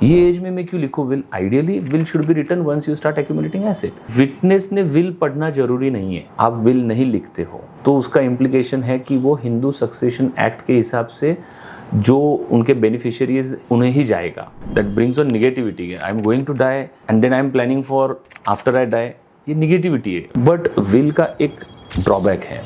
ये एज में मैं क्यों लिखूं will? Ideally will should be written once you start accumulating asset. Witness ने विल पढ़ना जरूरी नहीं है। आप विल नहीं लिखते हो तो उसका इम्प्लीकेशन है कि वो हिंदू सक्सेशन एक्ट के हिसाब से जो उनके बेनिफिशियरीज उन्हें ही जाएगा। That brings on negativity. I am going to die and then I am planning for after I die, ये निगेटिविटी है। बट विल का एक ड्रॉबैक है,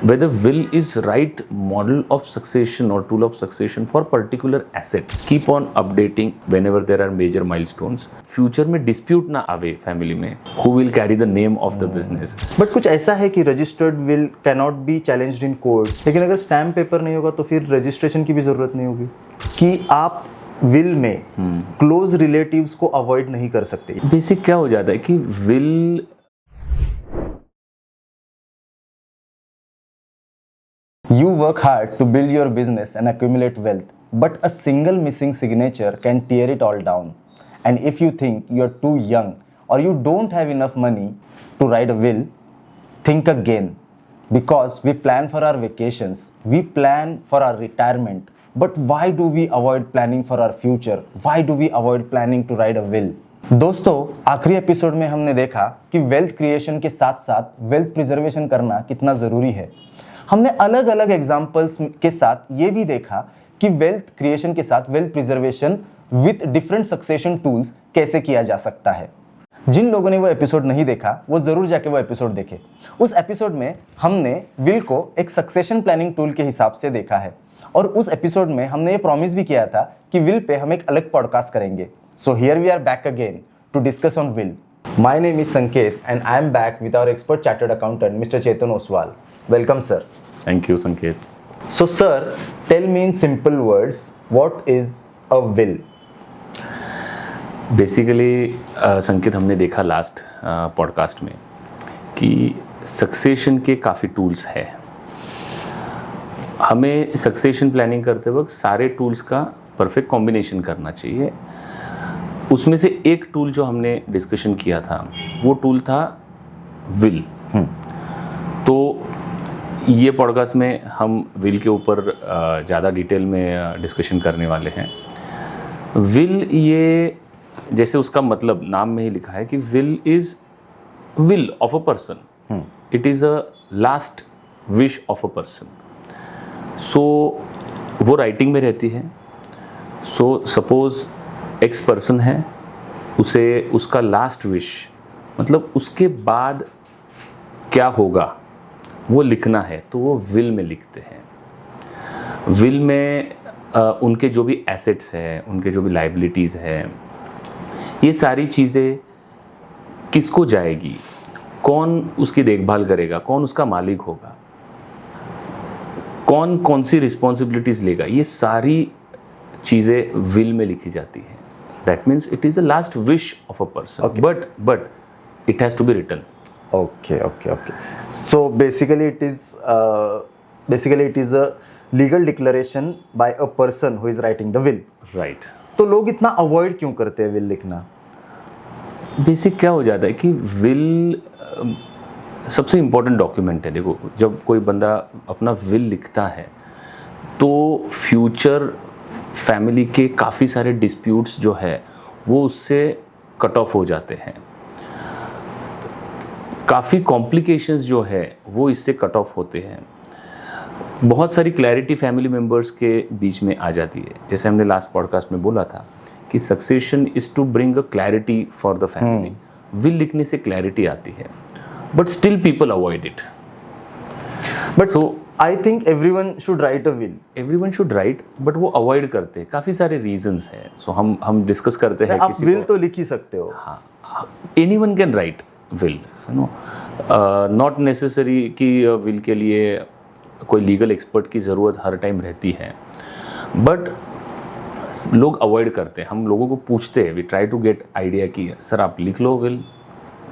whether will is right model of succession or tool of succession for particular asset. Keep on updating whenever there are major milestones. Future में dispute ना आवे family में, who will carry the name of the business. But कुछ ऐसा है कि registered will cannot be challenged in court. लेकिन अगर stamp paper नहीं होगा तो फिर registration की भी जरूरत नहीं होगी कि आप will में close relatives को avoid नहीं कर सकते। Basic क्या हो जाता है कि will You work hard to build your business and accumulate wealth, but a single missing signature can tear it all down. And if you think you're too young or you don't have enough money to write a will, think again. Because we plan for our vacations, we plan for our retirement, but why do we avoid planning for our future? Why do we avoid planning to write a will? दोस्तों, आखिरी episode में हमने देखा कि wealth creation के साथ साथ wealth preservation करना कितना ज़रूरी है। हमने अलग अलग एग्जाम्पल्स के साथ ये भी देखा कि वेल्थ क्रिएशन के साथ wealth preservation with different succession tools कैसे किया जा सकता है। जिन लोगों ने वो एपिसोड नहीं देखा वो ज़रूर जाके वो एपिसोड देखे। उस एपिसोड में हमने विल को एक सक्सेशन प्लानिंग टूल के हिसाब से देखा है और उस एपिसोड में हमने ये प्रॉमिस भी किया था कि विल पे हम एक अलग पॉडकास्ट करेंगे। So here we are back again to discuss on will. My name is Sanket and I am back with our expert chartered accountant, Mr. Chetan Oswal. Welcome, sir. Thank you, Sanket. So, sir, tell me in simple words, what is a will? Basically संकेत, हमने देखा last podcast में कि succession के काफ़ी tools है। हमें succession planning करते वक्त सारे टूल्स का परफेक्ट कॉम्बिनेशन करना चाहिए। उसमें से एक टूल जो हमने डिस्कशन किया था वो टूल था विल। तो ये पॉडकास्ट में हम विल के ऊपर ज़्यादा डिटेल में डिस्कशन करने वाले हैं। विल, ये जैसे उसका मतलब नाम में ही लिखा है कि will is will of a person, it is a last wish of a person. So वो राइटिंग में रहती है। सो सपोज एक्स पर्सन है, उसे उसका लास्ट विश मतलब उसके बाद क्या होगा वो लिखना है, तो वो विल में लिखते हैं। विल में उनके जो भी एसेट्स हैं, उनके जो भी लाइबिलिटीज़ हैं, ये सारी चीज़ें किसको जाएगी, कौन उसकी देखभाल करेगा, कौन उसका मालिक होगा, कौन कौन सी रिस्पॉन्सिबिलिटीज़ लेगा, ये सारी चीज़ें विल में लिखी जाती हैं। That means it is the last wish of a person. Okay. But it has to be written. Okay. So basically it is a legal declaration by a person who is writing the will. Right. तो लोग इतना avoid क्यों करते हैं will लिखना? Basic क्या हो जाता है कि विल सबसे इम्पोर्टेंट डॉक्यूमेंट है। देखो, जब कोई बंदा अपना विल लिखता है तो फ्यूचर फैमिली के काफ़ी सारे डिस्प्यूट्स जो है वो उससे कट ऑफ हो जाते हैं। काफ़ी कॉम्प्लिकेशंस जो है वो इससे कट ऑफ होते हैं। बहुत सारी क्लैरिटी फैमिली मेम्बर्स के बीच में आ जाती है। जैसे हमने लास्ट पॉडकास्ट में बोला था कि succession is to bring a clarity for the family. Will लिखने से क्लैरिटी आती है, but still people avoid it. But so I think everyone should write a will. Everyone should write, but वो avoid करते हैं। काफ़ी सारे रीजंस हैं। सो हम डिस्कस करते हैं। आप विल तो लिख ही सकते हो। हाँ, anyone can write will, you know. Not necessary कि विल के लिए कोई लीगल एक्सपर्ट की ज़रूरत हर टाइम रहती है, बट लोग अवॉइड करते हैं। हम लोगों को पूछते हैं, we try to get idea कि सर आप लिख लो विल,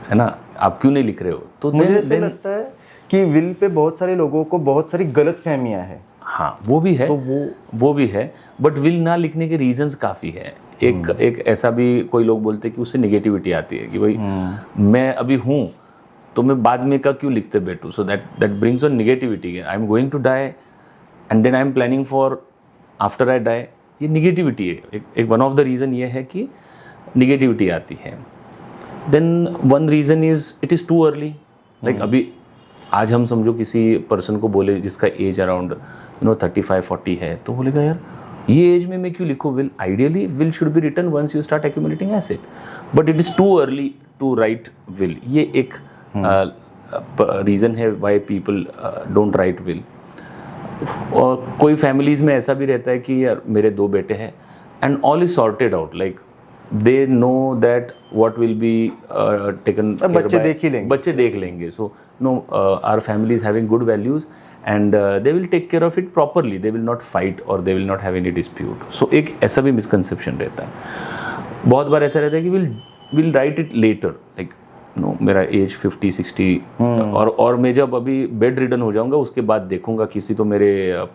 है ना, आप क्यों नहीं लिख रहे हो? तो मुझे ऐसा लगता है कि विल पे बहुत सारे लोगों को बहुत सारी गलत फहमियाँ हैं। हाँ, वो भी है, तो वो भी है, बट विल ना लिखने के रीजंस काफ़ी है। एक ऐसा भी कोई लोग बोलते हैं कि उससे नेगेटिविटी आती है कि भाई मैं अभी हूँ तो मैं बाद में का क्यों लिखते बैठूँ। So that brings on negativity. I am going to die and then I am planning for after I die, ये निगेटिविटी है। एक वन ऑफ द रीज़न ये है कि निगेटिविटी आती है। Then one reason is it is too early. Like अभी आज हम समझो किसी पर्सन को बोले जिसका एज अराउंड 35-40 है, तो बोलेगा यार ये एज में मैं क्यों लिखूँ will. Ideally will should be written once you start accumulating asset, but it is too early to write will. ये एक रीज़न है why people don't write will. और कोई फैमिलीज़ में ऐसा भी रहता है कि यार मेरे 2 बेटे हैं and all is sorted out, like they know that what will be taken, बच्चे देख लेंगे। So no, our family is having good values and they will take care of it properly, they will not fight और they will not have any dispute. So एक ऐसा भी misconception रहता है। बहुत बार ऐसा रहता है कि will write it later, like no मेरा एज 50-60 और मैं जब अभी बेड रिडन हो जाऊंगा उसके बाद देखूंगा, किसी तो मेरे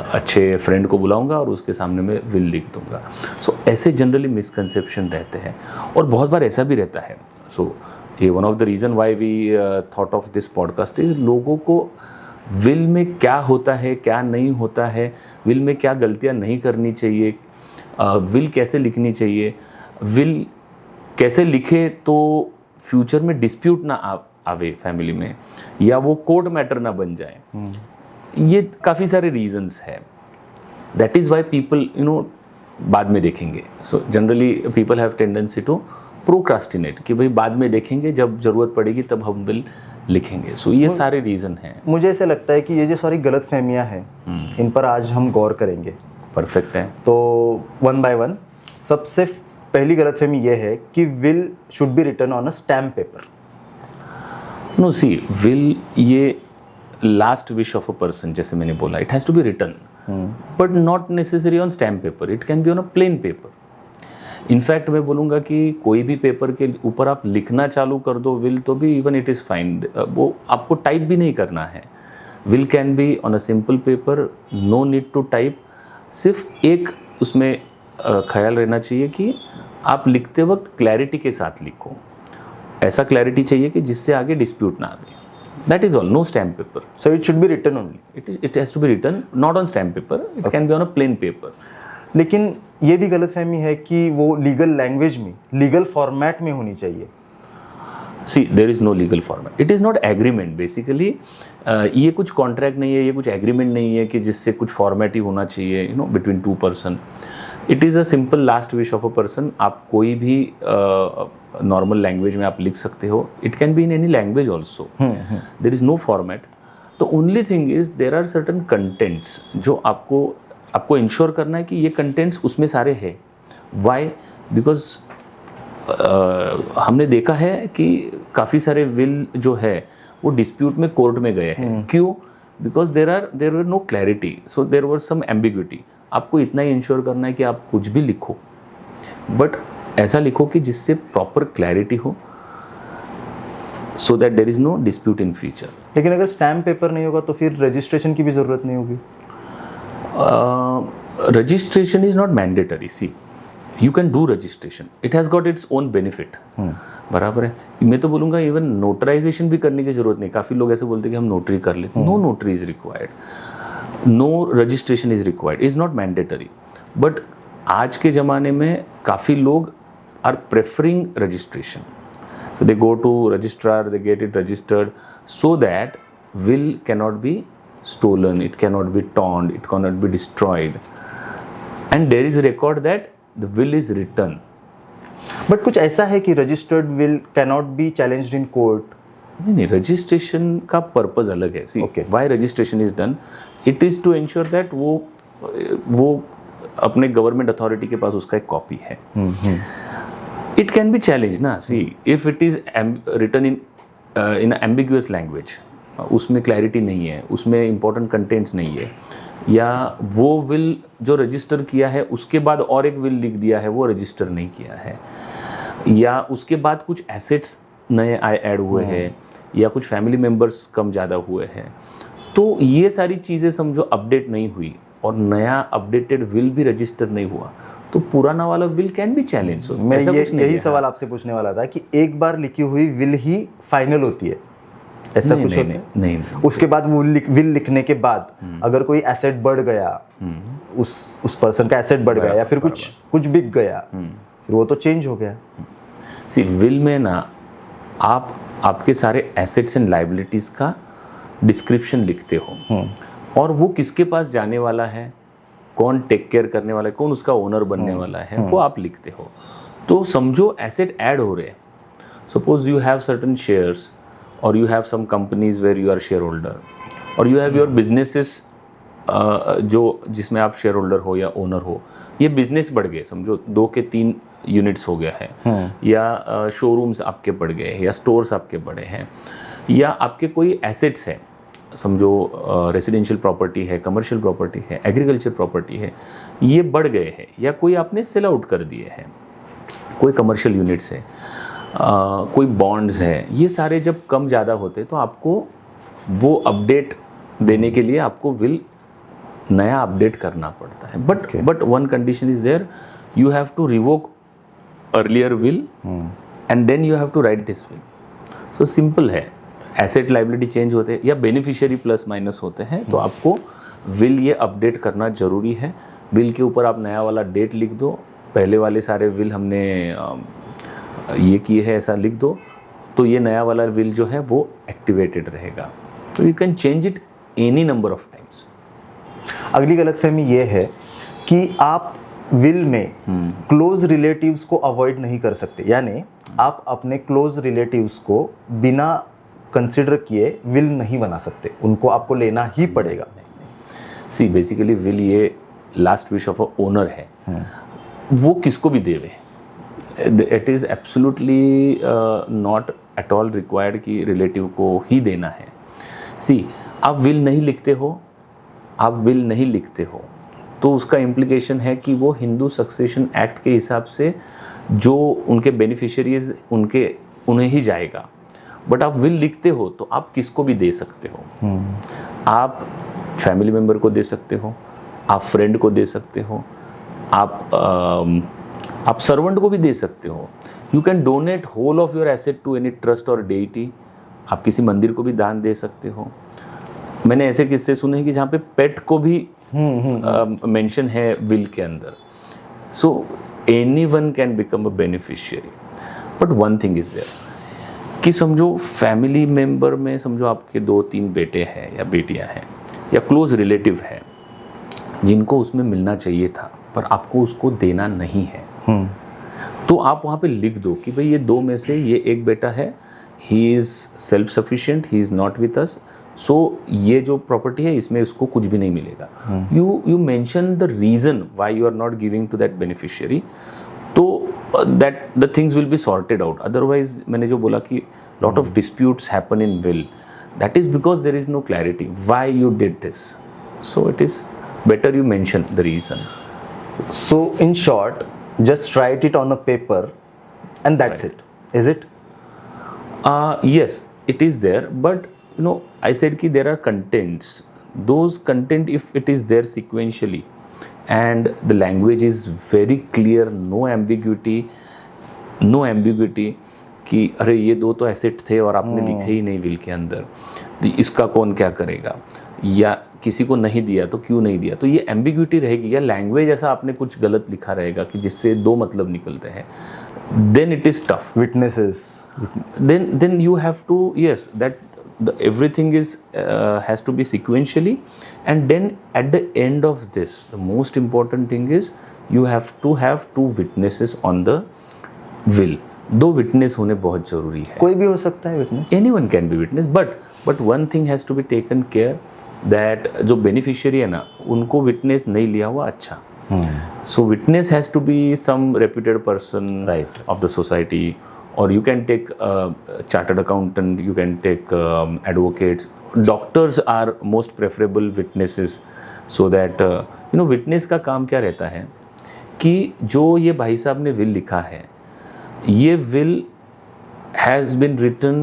अच्छे फ्रेंड को बुलाऊंगा और उसके सामने मैं विल लिख दूंगा। सो ऐसे जनरली मिसकंसेप्शन रहते हैं और बहुत बार ऐसा भी रहता है। सो ये one of the reason why we thought of this podcast is लोगों को विल में क्या होता है, क्या नहीं होता है, विल में क्या गलतियां नहीं करनी चाहिए, विल कैसे लिखनी चाहिए, विल कैसे लिखे तो फ्यूचर में डिस्प्यूट ना आवे फैमिली में, या वो कोर्ट मैटर ना बन जाए। ये काफ़ी सारे रीजंस है। दैट इज़ वाई पीपल बाद में देखेंगे। So generally people have tendency to procrastinate कि भाई बाद में देखेंगे, जब ज़रूरत पड़ेगी तब हम बिल लिखेंगे। सो ये सारे रीज़न हैं। मुझे ऐसा लगता है कि ये जो सारी गलत फहमियाँ हैं इन पर आज हम गौर करेंगे। परफेक्ट है। तो वन बाय वन, सबसे पहली गलतफहमी ये है कि will should be written on a stamp paper. No see, will ये last wish of a person, जैसे मैंने बोला, it has to be written but not necessary on stamp paper, it can be on a plain paper. In fact मैं बोलूँगा कि कोई भी paper के ऊपर आप लिखना चालू कर दो विल, तो भी इवन इट इज़ फाइन, वो आपको टाइप भी नहीं करना है। Will can be on a simple paper, no need to type. सिर्फ एक उसमें ख्याल रहना चाहिए कि आप लिखते वक्त क्लैरिटी के साथ लिखो। ऐसा क्लैरिटी चाहिए कि जिससे आगे डिस्प्यूट ना आए। That is all, no stamp paper. So it should be written only. It has to be written, not on stamp paper, it can be on a plain paper. लेकिन ये भी गलतफहमी है कि वो लीगल लैंग्वेज में, लीगल फॉर्मेट में होनी चाहिए। See, there is no legal format, it is not agreement basically. ये कुछ कॉन्ट्रैक्ट नहीं है, ये कुछ एग्रीमेंट नहीं है कि जिससे कुछ फॉर्मेट ही होना चाहिए between 2 person. It is a simple last wish of a person. आप कोई भी नॉर्मल लैंग्वेज में आप लिख सकते हो। It can be in any language also, there is no format. The only thing is there are certain contents जो आपको इंश्योर करना है कि ये कंटेंट्स उसमें सारे हैं। वाई? बिकॉज हमने देखा है कि काफ़ी सारे विल जो है वो डिस्प्यूट में कोर्ट में गए हैं। क्यों? Because there were no clarity, so there were some ambiguity. आपको इतना ही इंश्योर करना है कि आप कुछ भी लिखो, बट ऐसा लिखो कि जिससे प्रॉपर क्लैरिटी हो, so that there is no dispute in future. लेकिन अगर स्टैम्प पेपर नहीं होगा तो फिर रजिस्ट्रेशन की भी ज़रूरत नहीं होगी। Registration is not mandatory. See, you can do registration, it has got its own benefit. बराबर है। मैं तो बोलूँगा इवन नोटराइजेशन भी करने की ज़रूरत नहीं। काफ़ी लोग ऐसे बोलते हैं कि हम नोटरी कर लेते। No notary is required, no registration is required, is not mandatory. But आज के ज़माने में काफ़ी लोग are preferring registration, so they go to registrar, they get it registered so that will cannot be stolen, it cannot be torn, it cannot be destroyed, and there is a record that the will is written. But कुछ ऐसा है कि registered will cannot be challenged in court. नहीं, registration का purpose अलग है। See, why registration is done, it is to ensure that वो अपने गवर्नमेंट अथॉरिटी के पास उसका एक कॉपी है। इट कैन बी चैलेंज ना। See, if it is written in ambiguous language, उसमें क्लैरिटी नहीं है, उसमें इंपॉर्टेंट कंटेंट्स नहीं है, या वो विल जो रजिस्टर किया है उसके बाद और एक विल लिख दिया है, वो रजिस्टर नहीं किया है, या उसके बाद कुछ एसेट्स नए ऐड हुए हैं, या कुछ फैमिली मेम्बर्स कम ज़्यादा हुए हैं, तो ये सारी चीज़ें समझो अपडेट नहीं हुई और नया अपडेटेड विल भी रजिस्टर नहीं हुआ, तो पुराना वाला विल कैन बी चैलेंज। मैं यही सवाल आपसे पूछने वाला था कि एक बार लिखी हुई विल ही फाइनल होती है, ऐसा कुछ होता है? नहीं। उसके बाद वो विल लिखने के बाद अगर कोई एसेट बढ़ गया उस पर्सन का एसेट बढ़ गया या फिर कुछ बिक गया, फिर वो तो चेंज हो गया। सी विल में ना आप आपके सारे एसेट्स एंड लाइबिलिटीज का डिस्क्रिप्शन लिखते हो और वो किसके पास जाने वाला है, कौन टेक केयर करने वाला है, कौन उसका ओनर बनने वाला है, वो आप लिखते हो। तो समझो एसेट ऐड हो रहे हैं। Suppose you have certain shares और you have some companies where you are share holder और यू हैव योर बिजनेसेस जो जिसमें आप शेयर होल्डर हो या ओनर हो, ये बिजनेस बढ़ गए, समझो 2 के 3 यूनिट्स हो गया है, या शोरूम्स आपके बढ़ गए हैं, या स्टोर्स आपके बड़े हैं, या आपके कोई एसेट्स हैं, समझो रेसिडेंशियल प्रॉपर्टी है, कमर्शियल प्रॉपर्टी है, एग्रीकल्चर प्रॉपर्टी है, ये बढ़ गए हैं, या कोई आपने सेल आउट कर दिए हैं, कोई कमर्शियल यूनिट्स है, कोई बॉन्ड्स है, ये सारे जब कम ज़्यादा होते तो आपको वो अपडेट देने के लिए आपको विल नया अपडेट करना पड़ता है। But one condition is there, you have to revoke earlier will and then you have to write this will. So simple है, एसेट लाइबिलिटी चेंज होते हैं या बेनिफिशियरी प्लस माइनस होते हैं तो आपको विल ये अपडेट करना जरूरी है। विल के ऊपर आप नया वाला डेट लिख दो, पहले वाले सारे विल हमने ये किए हैं ऐसा लिख दो, तो ये नया वाला विल जो है वो एक्टिवेटेड रहेगा। तो you can change it any number of times. अगली गलतफहमी ये है कि आप विल में क्लोज रिलेटिव्स को अवॉइड नहीं कर सकते, यानी आप अपने क्लोज रिलेटिव्स को बिना कंसिडर किए विल नहीं बना सकते, उनको आपको लेना ही पड़ेगा। सी बेसिकली विल ये last wish of a owner है, वो किसको भी देवे, it is absolutely not at all required कि रिलेटिव को ही देना है। सी आप विल नहीं लिखते हो, आप विल नहीं लिखते हो तो उसका इम्प्लीकेशन है कि वो हिंदू सक्सेशन एक्ट के हिसाब से जो उनके बेनिफिशियरीज उन्हें ही जाएगा। बट आप विल लिखते हो तो आप किसको भी दे सकते हो, आप फैमिली मेम्बर को दे सकते हो, आप फ्रेंड को दे सकते हो, आप सर्वेंट को भी दे सकते हो। You can donate whole of your asset to any trust और डेइटी, आप किसी मंदिर को भी दान दे सकते हो। मैंने ऐसे किस्से सुने हैं कि जहाँ पे पेट को भी मेंशन है विल के अंदर। So anyone can become a beneficiary, but one thing is there कि समझो फैमिली मेंबर में समझो आपके 2-3 बेटे हैं या बेटियां हैं या क्लोज रिलेटिव है जिनको उसमें मिलना चाहिए था पर आपको उसको देना नहीं है, तो आप वहाँ पे लिख दो कि भाई ये 2 में से ये एक बेटा है, he is self sufficient, he is not with us, so ये जो प्रॉपर्टी है इसमें उसको कुछ भी नहीं मिलेगा। You mention the reason why you are not giving to that beneficiary, तो that the things will be sorted out. Otherwise मैंने जो बोला कि lot of disputes happen in will, that is because there is no clarity why you did this, so it is better you mention the reason. So in short, just write it on a paper and that's it, is it? Yes, it is there, but you know, I said ki there are contents. Those content, if it is there sequentially and the language is very clear, no ambiguity कि अरे ये 2 तो asset थे और आपने लिखे ही नहीं will के अंदर, तो इसका कौन क्या करेगा, या किसी को नहीं दिया तो क्यों नहीं दिया, तो ये एम्बिग्यूटी रहेगी, या लैंग्वेज ऐसा आपने कुछ गलत लिखा रहेगा कि जिससे 2 मतलब निकलते हैं, then it is tough. Witnesses, then you have to, yes, that everything is has to be sequentially, and then at the end of this the most important thing is you have to have 2 witnesses on the will। 2 witness होने बहुत जरूरी है। कोई भी हो सकता है witness, anyone can be witness, but one thing has to be taken care that जो बेनिफिशियरी है ना उनको विटनेस नहीं लिया हुआ अच्छा। So witness has to be some reputed person of the society, or you can take chartered accountant, you can take advocates, doctors are most preferable witnesses, so that you know witness का काम क्या रहता है कि जो ये भाई साहब ने विल लिखा है, ये will has been written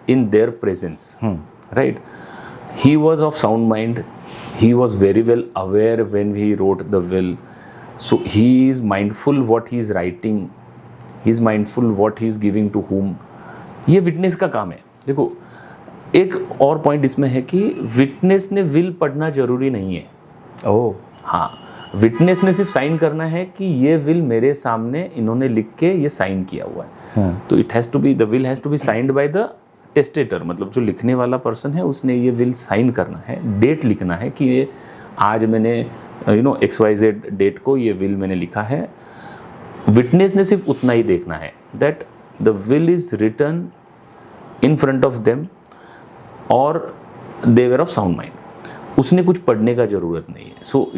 in their presence, right? He was of sound mind, he was very well aware when he wrote the will, so he is mindful what he is writing, he is mindful what he is giving to whom। ये witness का काम है। देखो एक और point इसमें है कि विटनेस ने विल पढ़ना जरूरी नहीं है। ओह हाँ, विटनेस ने सिर्फ साइन करना है कि ये विल मेरे सामने इन्होंने लिख के ये साइन किया हुआ है। तो it has to be, the will has to be signed by the testator, मतलब जो लिखने वाला पर्सन है उसने ये विल साइन करना है, डेट लिखना है कि ये आज मैंने XYZ डेट को ये विल मैंने लिखा है। विटनेस ने सिर्फ उतना ही देखना है that the will is written in front of them और they were of sound mind. उसने कुछ पढ़ने का जरूरत नहीं है। So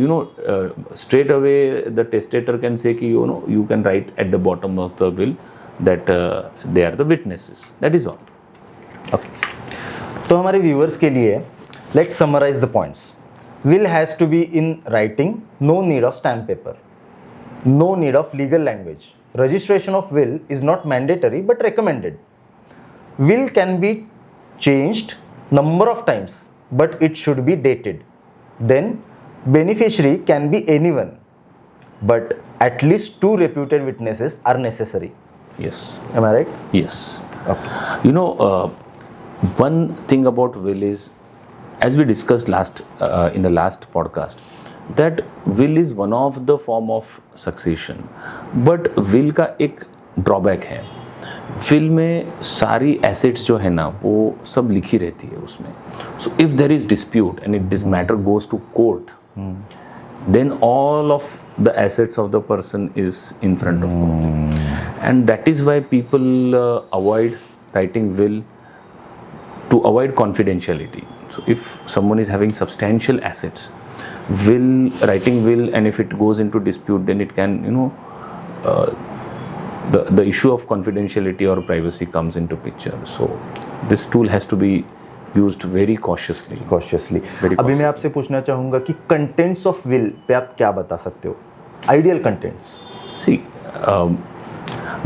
straight away the testator can say कि you can write at the bottom of the will that they are the witnesses, that is all. Okay, तो हमारे व्यूअर्स के लिए let's summarise the points. Will has to be in writing, no need of stamp paper, no need of legal language, registration of will is not mandatory but recommended. Will can be changed number of times, but it should be dated. Then beneficiary can be anyone, but at least 2 reputed witnesses are necessary. Yes. Am I right? Yes. Okay. One thing about will is, as we discussed in the last podcast, that will is one of the form of succession. But will का एक drawback है। Will में सारी assets जो है ना वो सब लिखी रहती है उसमें। So if there is dispute and it this matter goes to court, then all of the assets of the person is in front of court. And that is why people avoid writing will, to avoid confidentiality. So if someone is having substantial assets, writing will, and if it goes into dispute, then it can, the issue of confidentiality or privacy comes into picture. So this tool has to be used very cautiously. अभी मैं आपसे पूछना चाहूँगा कि contents of will pay आप क्या बता सकते हो, ideal contents? See,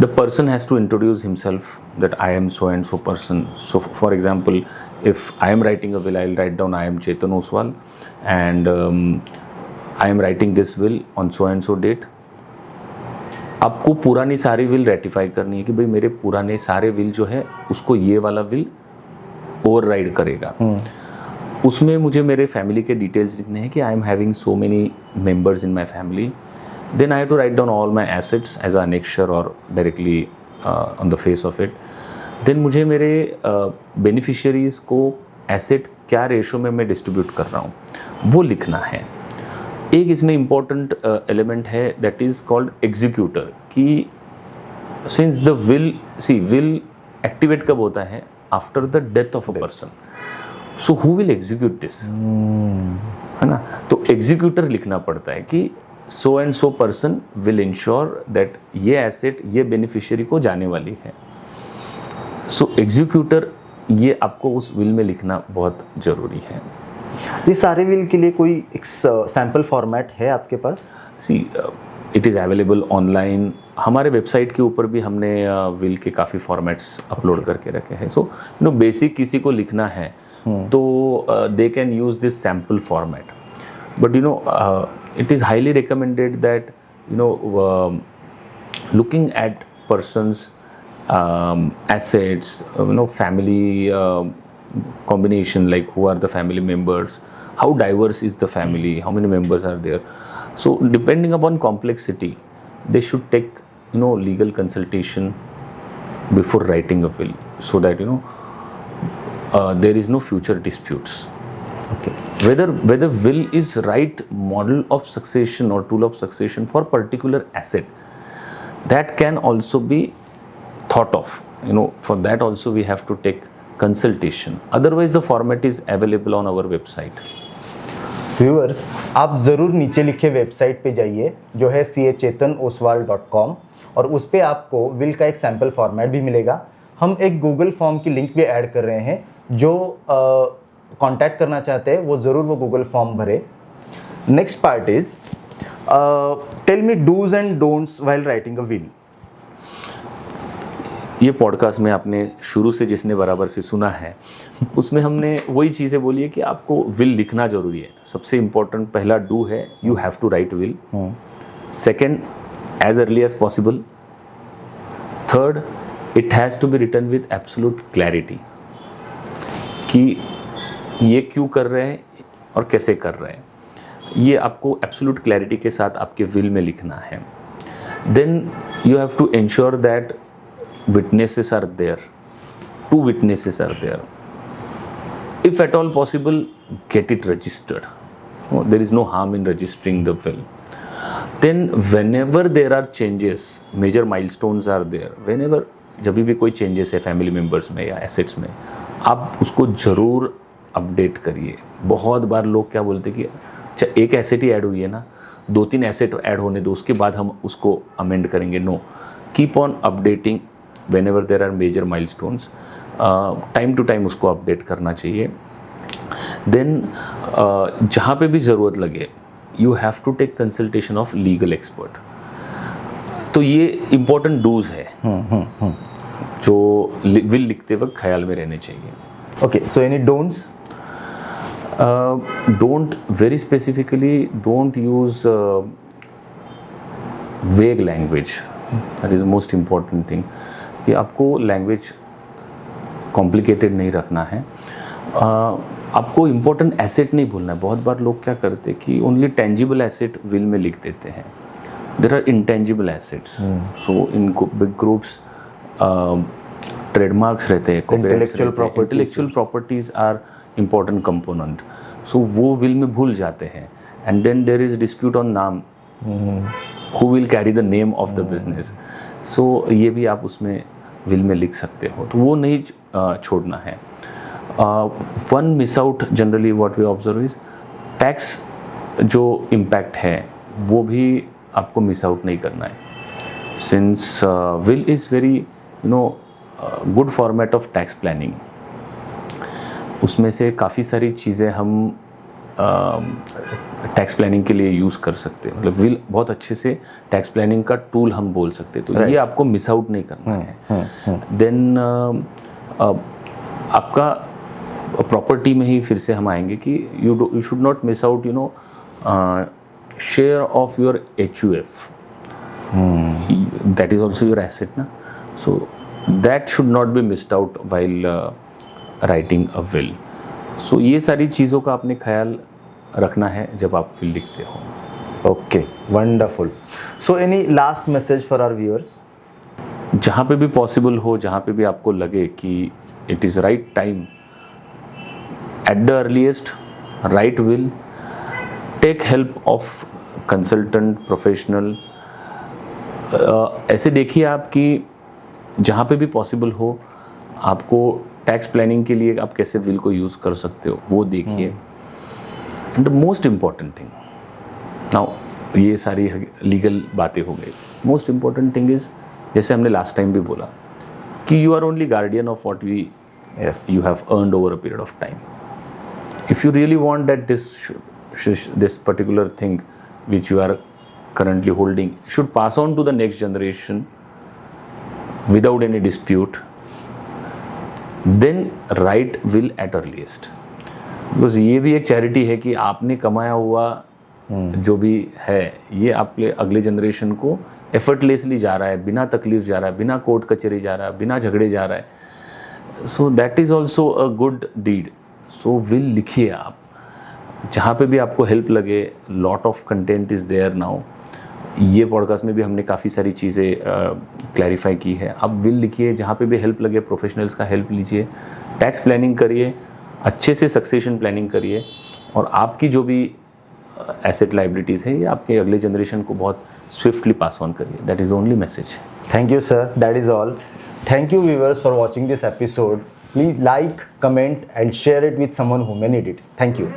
the person has to introduce himself that I am so and so person. So for example, if I am writing a will, I'll write down I am Chetan Oswal and I am writing this will on so and so date. आपको पुरानी सारी will ratify करनी है कि भाई मेरे पुराने सारे विल जो है उसको ये वाला विल ओवरराइड करेगा। उसमें मुझे मेरे फैमिली के डिटेल्स लिखने हैं कि I am having so many members in my family. Then I have to write down all my assets as annexure और directly on the face of it. Then मुझे मेरे बेनिफिशियरीज को एसेट क्या ratio में मैं डिस्ट्रीब्यूट कर रहा हूँ वो लिखना है। एक इसमें इम्पॉर्टेंट एलिमेंट है दैट इज कॉल्ड एग्जीक्यूटर, कि सिंस द विल एक्टिवेट कब होता है? After the death of a person. So who will execute this, है ना? तो एग्जीक्यूटर लिखना पड़ता है कि so and so person will ensure that ये एसेट ये बेनिफिशियरी को जाने वाली है। सो एग्जीक्यूटर ये आपको उस विल में लिखना बहुत ज़रूरी है। ये सारे विल के लिए कोई एक सैम्पल फॉर्मेट है आपके पास? See it is available online. हमारे वेबसाइट के ऊपर भी हमने विल के काफ़ी फॉर्मेट्स अपलोड करके रखे हैं। सो बेसिक किसी को लिखना है तो they can use this sample format, but it is highly recommended that looking at persons assets, family combination, like who are the family members, how diverse is the family, how many members are there. So depending upon complexity, they should take legal consultation before writing a will, so that there is no future disputes. Okay. Whether will is right model of succession or tool of succession for particular asset, that can also be thought of. For that also we have to take consultation. Otherwise the format is available on our website. Viewers, आप ज़रूर नीचे लिखे website पे जाइए जो है chetanOswal.com, और उस पर आपको विल का एक सैम्पल फॉर्मेट भी मिलेगा। हम एक गूगल फॉर्म की लिंक भी ऐड कर रहे हैं, जो कांटेक्ट करना चाहते हैं वो ज़रूर वो गूगल फॉर्म भरे। Next part is tell me dos and don'ts while writing a will. ये पॉडकास्ट में आपने शुरू से जिसने बराबर से सुना है उसमें हमने वही चीज़ें बोली है कि आपको विल लिखना जरूरी है। सबसे इम्पोर्टेंट पहला डू है, you have to write will. Second, as early as possible. Third, it has to be written with absolute clarity कि ये क्यों कर रहे हैं और कैसे कर रहे हैं। ये आपको एब्सोल्यूट क्लैरिटी के साथ आपके विल में लिखना है. Then you have to ensure that witnesses are there. 2 witnesses are there. If at all possible, get it registered. There is no harm in registering the will. Then whenever there are changes, major milestones are there. Whenever जब भी कोई changes है family members में या assets में, आप उसको ज़रूर अपडेट करिए. बहुत बार लोग क्या बोलते हैं कि अच्छा एक एसेट ही ऐड हुई है ना, 2-3 एसेट ऐड होने दो, उसके बाद हम उसको अमेंड करेंगे. No, keep on updating whenever there are major milestones. Time to time उसको अपडेट करना चाहिए. देन जहाँ पे भी ज़रूरत लगे you have to take consultation of legal expert. तो ये इम्पोर्टेंट डूज है जो विल लिखते वक्त ख्याल में रहने चाहिए. Okay, so any don'ts? Don't, very specifically don't use vague language. That is most important thing कि आपको लैंग्वेज कॉम्प्लिकेटेड नहीं रखना है. आपको इम्पोर्टेंट एसेट नहीं भूलना है. बहुत बार लोग क्या करते हैं कि ओनली टेंजिबल एसेट विल में लिख देते हैं. There are intangible assets. So in big groups trademarks रहते हैं, intellectual properties are important component. So वो विल में भूल जाते हैं and then there is dispute on नाम, who will carry the name of the business. So ये भी आप उसमें विल में लिख सकते हो, तो वो नहीं छोड़ना है. One miss out generally what we observe is tax जो इम्पैक्ट है वो भी आपको मिस आउट नहीं करना है. Since will is very good format of tax planning. उसमें से काफ़ी सारी चीज़ें हम टैक्स प्लानिंग के लिए यूज़ कर सकते हैं. मतलब विल बहुत अच्छे से टैक्स प्लानिंग का टूल हम बोल सकते हैं. तो ये आपको मिस आउट नहीं करना है. देन आपका प्रॉपर्टी में ही फिर से हम आएंगे कि you should not miss out share of your HUF. That is also your asset ना. So that should not be missed out while writing a will. So ये सारी चीज़ों का आपने ख्याल रखना है जब आप विल लिखते हो. Okay, wonderful. So any last message for our viewers? जहाँ पे भी पॉसिबल हो, जहाँ पे भी आपको लगे कि it is right time, at the earliest write will, take help of consultant, professional. ऐसे देखिए आप कि जहाँ पे भी पॉसिबल हो आपको टैक्स प्लानिंग के लिए आप कैसे विल को यूज़ कर सकते हो वो देखिए. And the most important thing, now ये सारी लीगल बातें हो गई. मोस्ट इम्पॉर्टेंट थिंग इज़, जैसे हमने लास्ट टाइम भी बोला कि you are only guardian of what we you have earned over a period of time. If you really want that this particular thing which you are currently holding should pass on to the next generation without any dispute, then write will at earliest. Because ये भी एक charity है कि आपने कमाया हुआ जो भी है ये आपके अगले जनरेशन को एफर्टलेसली जा रहा है, बिना तकलीफ जा रहा है, बिना कोर्ट कचहरी जा रहा है, बिना झगड़े जा रहा है. So that is also a good deed. So will लिखिए आप जहाँ पे भी आपको हेल्प लगे. Lot of content is there now. ये पॉडकास्ट में भी हमने काफ़ी सारी चीज़ें क्लैरिफाई की है. आप विल लिखिए, जहाँ पे भी हेल्प लगे प्रोफेशनल्स का हेल्प लीजिए. टैक्स प्लानिंग करिए, अच्छे से सक्सेशन प्लानिंग करिए, और आपकी जो भी एसेट लाइबिलिटीज़ है ये आपके अगले जनरेशन को बहुत स्विफ्टली पास ऑन करिए. That is only message. Thank you, sir. That is all. Thank you, viewers, for watching this episode. Please like, comment, and share it with someone who may need it. Thank you.